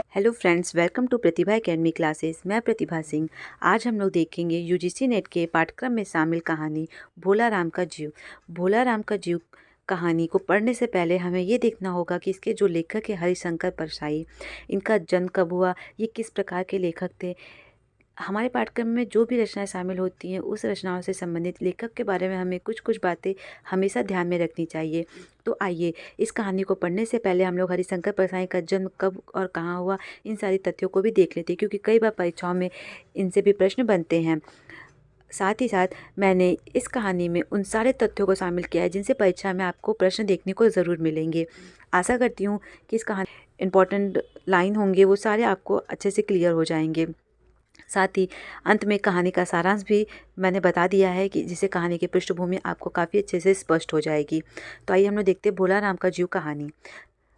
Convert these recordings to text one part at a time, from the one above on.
Hello friends, welcome to Pratibha academy classes. मैं प्रतिभा सिंह। आज हम लोग देखेंगे यूजीसी नेट के पाठ्यक्रम में शामिल कहानी भोला राम का जीव। भोला राम का जीव कहानी को पढ़ने से पहले हमें ये देखना होगा कि इसके जो लेखक है हरिशंकर परसाई, इनका जन्म कब हुआ, ये किस प्रकार के लेखक थे। हमारे पाठ्यक्रम में जो भी रचनाएं शामिल होती हैं उस रचनाओं से संबंधित लेखक के बारे में हमें कुछ कुछ बातें हमेशा ध्यान में रखनी चाहिए। तो आइए इस कहानी को पढ़ने से पहले हम लोग हरिशंकर परसाई का जन्म कब और कहाँ हुआ, इन सारी तथ्यों को भी देख लेते हैं, क्योंकि कई बार परीक्षाओं में इनसे भी प्रश्न बनते हैं। साथ ही साथ मैंने इस कहानी में उन सारे तथ्यों को शामिल किया है जिनसे परीक्षा में आपको प्रश्न देखने को ज़रूर मिलेंगे। आशा करती हूँ कि इस कहानी इम्पॉर्टेंट लाइन होंगे वो सारे आपको अच्छे से क्लियर हो जाएंगे। साथ ही अंत में कहानी का सारांश भी मैंने बता दिया है कि जिससे कहानी की पृष्ठभूमि आपको काफ़ी अच्छे से स्पष्ट हो जाएगी। तो आइए हम लोग देखते हैं भोला राम का जीव कहानी।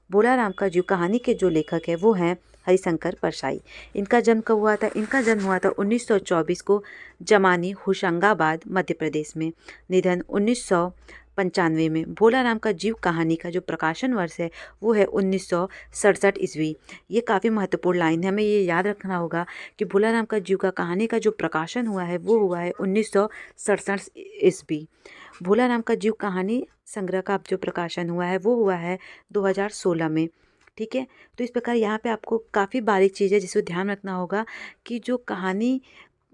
भोला राम का जीव कहानी के जो लेखक है वो हैं हरिशंकर परसाई। इनका जन्म कब हुआ था? इनका जन्म हुआ था 1924 को जमानी, होशंगाबाद, मध्य प्रदेश में। निधन 1995 में। भोला राम का जीव कहानी का जो प्रकाशन वर्ष है वो है 1967 ईस्वी। ये काफ़ी महत्वपूर्ण लाइन है, हमें ये याद रखना होगा कि भोला राम का जीव का कहानी का जो प्रकाशन हुआ है वो हुआ है 1967 ईस्वी। भोला राम का जीव कहानी संग्रह का जो प्रकाशन हुआ है वो हुआ है 2016 में। ठीक है, तो इस प्रकार यहाँ पे आपको काफ़ी बारीक चीज़ है जिसको ध्यान रखना होगा कि जो कहानी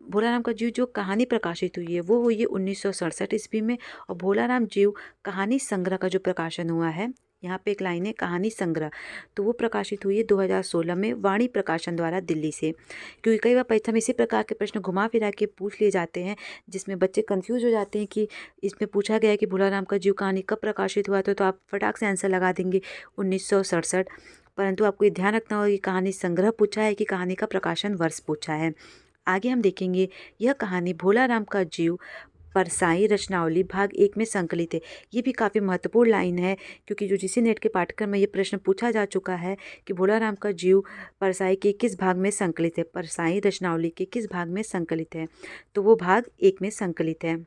भोला राम का जीव जो कहानी प्रकाशित हुई है वो हुई है 1967 ईस्वी में। और भोला राम जीव कहानी संग्रह का जो प्रकाशन हुआ है, यहाँ पे एक लाइन है कहानी संग्रह, तो वो प्रकाशित हुई है 2016 में वाणी प्रकाशन द्वारा दिल्ली से। क्योंकि कई बार परीक्षा में इसी प्रकार के प्रश्न घुमा फिरा के पूछ लिए जाते हैं जिसमें बच्चे कंफ्यूज हो जाते हैं कि इसमें पूछा गया है कि भोला राम का जीव कहानी कब प्रकाशित हुआ था, तो आप फटाक से आंसर लगा देंगे 1967। परंतु आपको ये ध्यान रखना होगा कि कहानी संग्रह पूछा है कि कहानी का प्रकाशन वर्ष पूछा है। आगे हम देखेंगे यह कहानी भोला राम का जीव परसाई रचनावली भाग 1 में संकलित है। ये भी काफ़ी महत्वपूर्ण लाइन है क्योंकि यूजीसी नेट के पाठ्यक्रम में ये प्रश्न पूछा जा चुका है कि भोला राम का जीव परसाई के किस भाग में संकलित है, परसाई रचनावली के किस भाग में संकलित है, तो वो भाग 1 में संकलित है।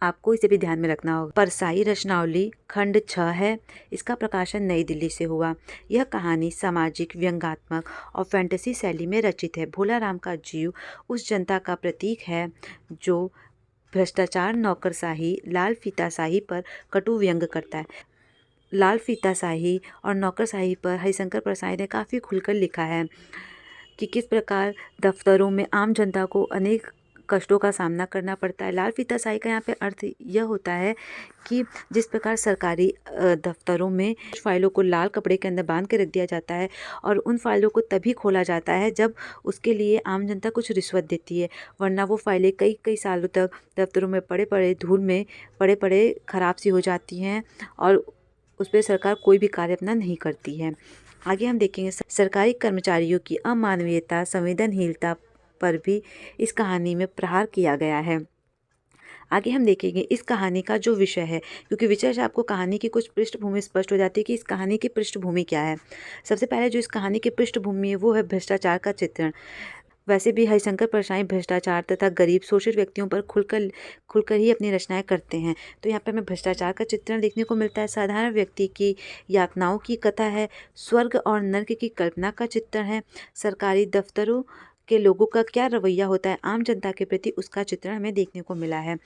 आपको इसे भी ध्यान में रखना होगा। परसाई रचनावली खंड 6 है। इसका प्रकाशन नई दिल्ली से हुआ। यह कहानी सामाजिक, व्यंग्यात्मक और फैंटेसी शैली में रचित है। भोला राम का जीव उस जनता का प्रतीक है जो भ्रष्टाचार, नौकरशाही, लाल फीताशाही पर कटु व्यंग करता है। लाल फीताशाही और नौकरशाही पर हरिशंकर परसाई ने काफ़ी खुलकर लिखा है कि किस प्रकार दफ्तरों में आम जनता को अनेक कष्टों का सामना करना पड़ता है। लाल फीताशाही का यहाँ पे अर्थ यह होता है कि जिस प्रकार सरकारी दफ्तरों में फाइलों को लाल कपड़े के अंदर बांध के रख दिया जाता है और उन फाइलों को तभी खोला जाता है जब उसके लिए आम जनता कुछ रिश्वत देती है, वरना वो फाइलें कई कई सालों तक दफ्तरों में पड़े पड़े धूल में पड़े पड़े ख़राब सी हो जाती हैं और उस पर सरकार कोई भी कार्य अपना नहीं करती है। आगे हम देखेंगे सरकारी कर्मचारियों की अमानवीयता, संवेदनहीनता पर भी इस कहानी में प्रहार किया गया है। आगे हम देखेंगे इस कहानी का जो विषय है, क्योंकि विषय से आपको कहानी की कुछ पृष्ठभूमि स्पष्ट हो जाती है कि इस कहानी की पृष्ठभूमि क्या है। सबसे पहले जो इस कहानी की पृष्ठभूमि है वो है भ्रष्टाचार का चित्रण। वैसे भी हरिशंकर परसाई भ्रष्टाचार तथा गरीब शोषित व्यक्तियों पर खुलकर ही अपनी रचनाएं करते हैं। तो यहाँ पर हमें भ्रष्टाचार का चित्रण देखने को मिलता है। साधारण व्यक्ति की यातनाओं की कथा है। स्वर्ग और नर्क की कल्पना का चित्रण है। सरकारी दफ्तरों के लोगों का क्या रवैया होता है आम जनता के प्रति, उसका चित्रण हमें देखने को मिला है।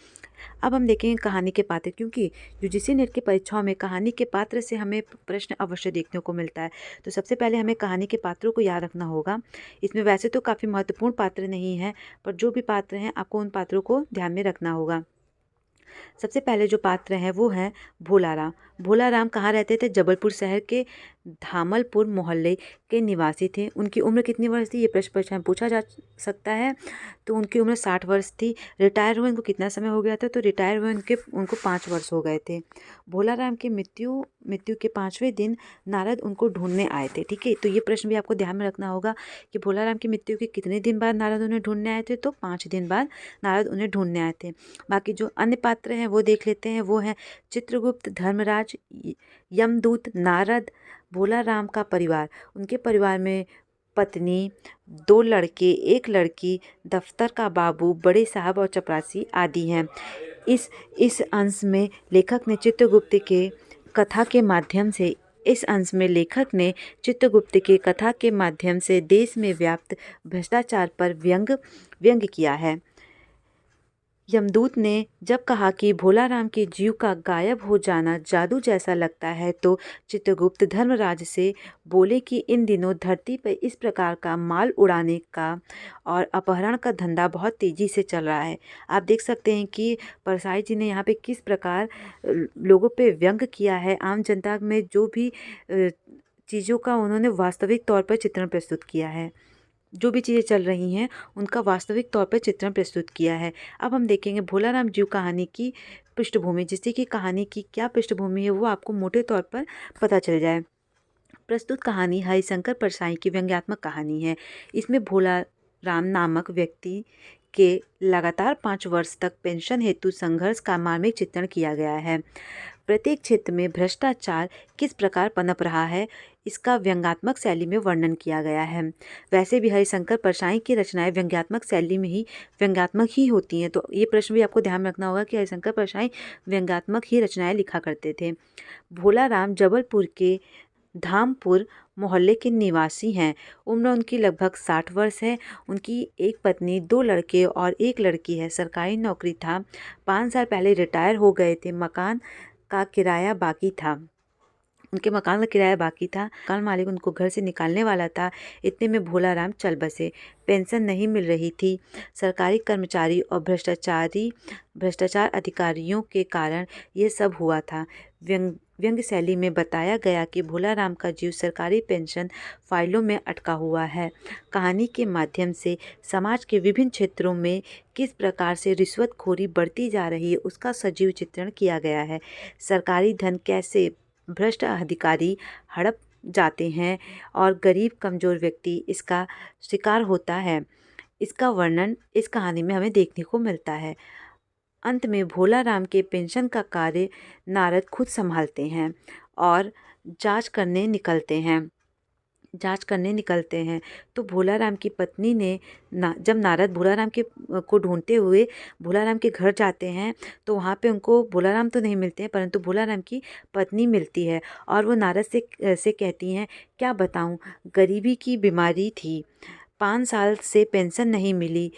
अब हम देखेंगे कहानी के पात्र, क्योंकि यूजीसी नेट की परीक्षाओं में कहानी के पात्र से हमें प्रश्न अवश्य देखने को मिलता है। तो सबसे पहले हमें कहानी के पात्रों को याद रखना होगा। इसमें वैसे तो काफ़ी महत्वपूर्ण पात्र नहीं हैं, पर जो भी पात्र हैं आपको उन पात्रों को ध्यान में रखना होगा। सबसे पहले जो पात्र हैं वो हैं भोला राम। भोला राम कहाँ रहते थे? जबलपुर शहर के धामलपुर मोहल्ले के निवासी थे। उनकी उम्र कितनी वर्ष थी, ये प्रश्न परीक्षा में पूछा जा सकता है। तो उनकी उम्र 60 वर्ष थी। रिटायर हुए उनको कितना समय हो गया था? तो रिटायर हुए उनको 5 वर्ष हो गए थे। भोला राम की मृत्यु के 5वें दिन नारद उनको ढूंढने आए थे। ठीक है, तो ये प्रश्न भी आपको ध्यान में रखना होगा कि भोला राम की मृत्यु के कितने दिन बाद नारद उन्हें ढूंढने आए थे? तो 5 दिन बाद नारद उन्हें ढूंढने आए थे। बाकी जो अन्य पात्र हैं वो देख लेते हैं। वो हैं चित्रगुप्त, धर्मराज, यमदूत, नारद, भोला राम का परिवार। उनके परिवार में पत्नी, 2 लड़के, 1 लड़की, दफ्तर का बाबू, बड़े साहब और चपरासी आदि हैं। इस अंश में लेखक ने चित्रगुप्त के कथा के माध्यम से देश में व्याप्त भ्रष्टाचार पर व्यंग किया है। यमदूत ने जब कहा कि भोलाराम के जीव का गायब हो जाना जादू जैसा लगता है, तो चित्रगुप्त धर्मराज से बोले कि इन दिनों धरती पर इस प्रकार का माल उड़ाने का और अपहरण का धंधा बहुत तेजी से चल रहा है। आप देख सकते हैं कि परसाई जी ने यहाँ पे किस प्रकार लोगों पे व्यंग किया है। आम जनता में जो भी चीज़ों का उन्होंने वास्तविक तौर पर चित्रण प्रस्तुत किया है, जो भी चीज़ें चल रही हैं उनका वास्तविक तौर पर चित्रण प्रस्तुत किया है। अब हम देखेंगे भोलाराम जीव कहानी की पृष्ठभूमि, जिससे कि कहानी की क्या पृष्ठभूमि है वो आपको मोटे तौर पर पता चल जाए। प्रस्तुत कहानी हरिशंकर परसाई की व्यंग्यात्मक कहानी है। इसमें भोलाराम नामक व्यक्ति के लगातार 5 वर्ष तक पेंशन हेतु संघर्ष का मार्मिक चित्रण किया गया है। प्रत्येक क्षेत्र में भ्रष्टाचार किस प्रकार पनप रहा है, इसका व्यंग्यात्मक शैली में वर्णन किया गया है। वैसे भी हरिशंकर परसाई की रचनाएं व्यंग्यात्मक ही होती हैं, तो ये प्रश्न भी आपको ध्यान में रखना होगा कि हरिशंकर परसाई व्यंग्यात्मक ही रचनाएं लिखा करते थे। भोलाराम जबलपुर के धामपुर मोहल्ले के निवासी हैं। उम्र उनकी लगभग 60 वर्ष है। उनकी एक पत्नी, 2 लड़के और 1 लड़की है। सरकारी नौकरी था। 5 साल पहले रिटायर हो गए थे। मकान का किराया बाकी था। मकान मालिक उनको घर से निकालने वाला था। इतने में भोलाराम चल बसे। पेंशन नहीं मिल रही थी। सरकारी कर्मचारी और भ्रष्टाचार अधिकारियों के कारण ये सब हुआ था। व्यंग्य शैली में बताया गया कि भोलाराम का जीव सरकारी पेंशन फाइलों में अटका हुआ है। कहानी के माध्यम से समाज के विभिन्न क्षेत्रों में किस प्रकार से रिश्वतखोरी बढ़ती जा रही है उसका सजीव चित्रण किया गया है। सरकारी धन कैसे भ्रष्ट अधिकारी हड़प जाते हैं और गरीब कमज़ोर व्यक्ति इसका शिकार होता है, इसका वर्णन इस कहानी में हमें देखने को मिलता है। अंत में भोलाराम के पेंशन का कार्य नारद खुद संभालते हैं और जांच करने निकलते हैं। तो भोलाराम की पत्नी ने जब नारद भोलाराम को ढूंढते हुए भोलाराम के घर जाते हैं, तो वहाँ पे उनको भोलाराम तो नहीं मिलते हैं, परंतु भोलाराम की पत्नी मिलती है और वो नारद से कहती हैं, क्या बताऊँ, गरीबी की बीमारी थी, 5 साल से पेंशन नहीं मिली,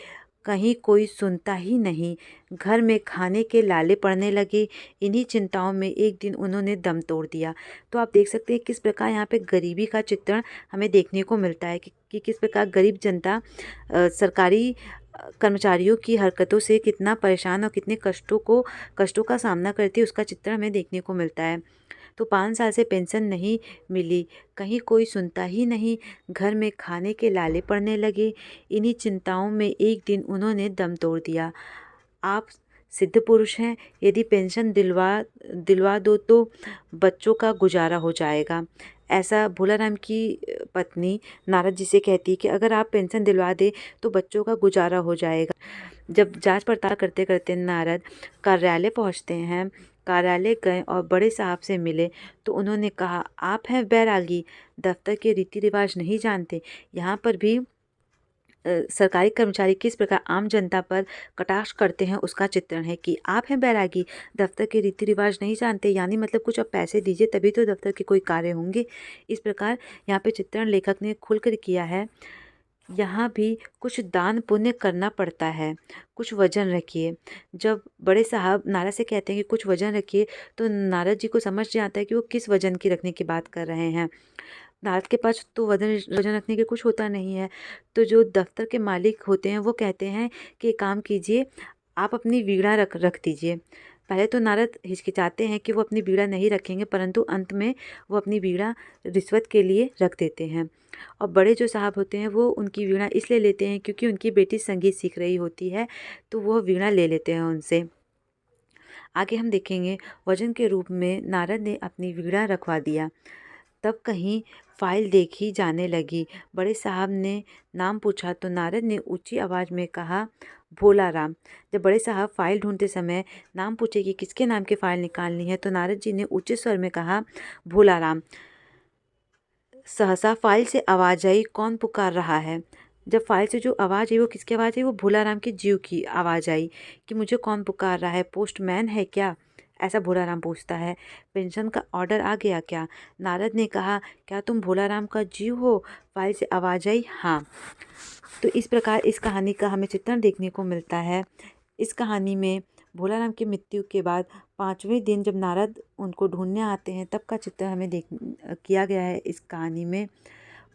कहीं कोई सुनता ही नहीं, घर में खाने के लाले पड़ने लगे। इन्हीं चिंताओं में एक दिन उन्होंने दम तोड़ दिया। तो आप देख सकते हैं किस प्रकार यहाँ पे गरीबी का चित्रण हमें देखने को मिलता है कि किस प्रकार गरीब जनता सरकारी कर्मचारियों की हरकतों से कितना परेशान और कितने कष्टों का सामना करती है, उसका चित्रण हमें देखने को मिलता है। तो 5 साल से पेंशन नहीं मिली, कहीं कोई सुनता ही नहीं, घर में खाने के लाले पड़ने लगे। इन्हीं चिंताओं में एक दिन उन्होंने दम तोड़ दिया। आप सिद्ध पुरुष हैं, यदि पेंशन दिलवा दो तो बच्चों का गुजारा हो जाएगा। ऐसा भोलाराम की पत्नी नारद जी से कहती है कि अगर आप पेंशन दिलवा दें तो बच्चों का गुजारा हो जाएगा। जब जांच पड़ताल करते करते नारद कार्यालय पहुंचते हैं, कार्यालय गए और बड़े साहब से मिले, तो उन्होंने कहा, आप हैं बैरागी, दफ्तर के रीति रिवाज नहीं जानते। यहाँ पर भी सरकारी कर्मचारी किस प्रकार आम जनता पर कटाक्ष करते हैं उसका चित्रण है कि आप हैं बैरागी, दफ्तर के रीति रिवाज नहीं जानते, यानी मतलब कुछ आप पैसे दीजिए तभी तो दफ्तर के कोई कार्य होंगे। इस प्रकार यहाँ पे चित्रण लेखक ने खुलकर किया है। यहाँ भी कुछ दान पुण्य करना पड़ता है, कुछ वजन रखिए। जब बड़े साहब नारद से कहते हैं कि कुछ वजन रखिए, तो नारद जी को समझ नहीं आता है कि वो किस वजन की रखने की बात कर रहे हैं। नारद के पास तो वजन रखने के कुछ होता नहीं है। तो जो दफ्तर के मालिक होते हैं वो कहते हैं कि काम कीजिए, आप अपनी वीणा रख दीजिए। पहले तो नारद हिचकिचाते हैं कि वो अपनी वीणा नहीं रखेंगे, परंतु अंत में वो अपनी वीणा रिश्वत के लिए रख देते हैं। और बड़े जो साहब होते हैं वो उनकी वीणा इसलिए लेते हैं क्योंकि उनकी बेटी संगीत सीख रही होती है, तो वो वीणा ले लेते हैं उनसे। आगे हम देखेंगे वजन के रूप में नारद ने अपनी वीणा रखवा दिया। तब कहीं फाइल देखी जाने लगी। बड़े साहब ने नाम पूछा तो नारद ने ऊंची आवाज़ में कहा, भोलाराम। जब बड़े साहब फाइल ढूंढते समय नाम पूछे कि किसके नाम की फ़ाइल निकालनी है, तो नारद जी ने ऊंचे स्वर में कहा, भोलाराम। सहसा फाइल से आवाज़ आई, कौन पुकार रहा है। जब फाइल से जो आवाज़ आई वो किसकी आवाज़ आई, वो भोलाराम के जीव की आवाज़ आई कि मुझे कौन पुकार रहा है, पोस्टमैन है क्या, ऐसा भोलाराम पूछता है। पेंशन का ऑर्डर आ गया क्या? नारद ने कहा, क्या तुम भोलाराम का जीव हो? फाइल से आवाज़ आई, हाँ। तो इस प्रकार इस कहानी का हमें चित्रण देखने को मिलता है। इस कहानी में भोलाराम की मृत्यु के बाद 5वें दिन जब नारद उनको ढूंढने आते हैं तब का चित्र हमें किया गया है इस कहानी में।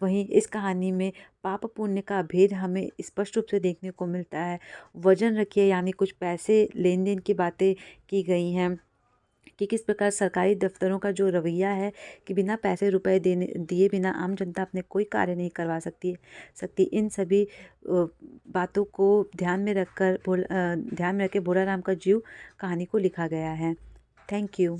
वहीं इस कहानी में पाप पुण्य का भेद हमें स्पष्ट रूप से देखने को मिलता है। वजन रखिए यानी कुछ पैसे लेन देन की बातें की गई हैं कि किस प्रकार सरकारी दफ्तरों का जो रवैया है कि बिना पैसे रुपए देने दिए बिना आम जनता अपने कोई कार्य नहीं करवा सकती। इन सभी बातों को ध्यान में रख के भोलाराम का जीव कहानी को लिखा गया है। Thank you.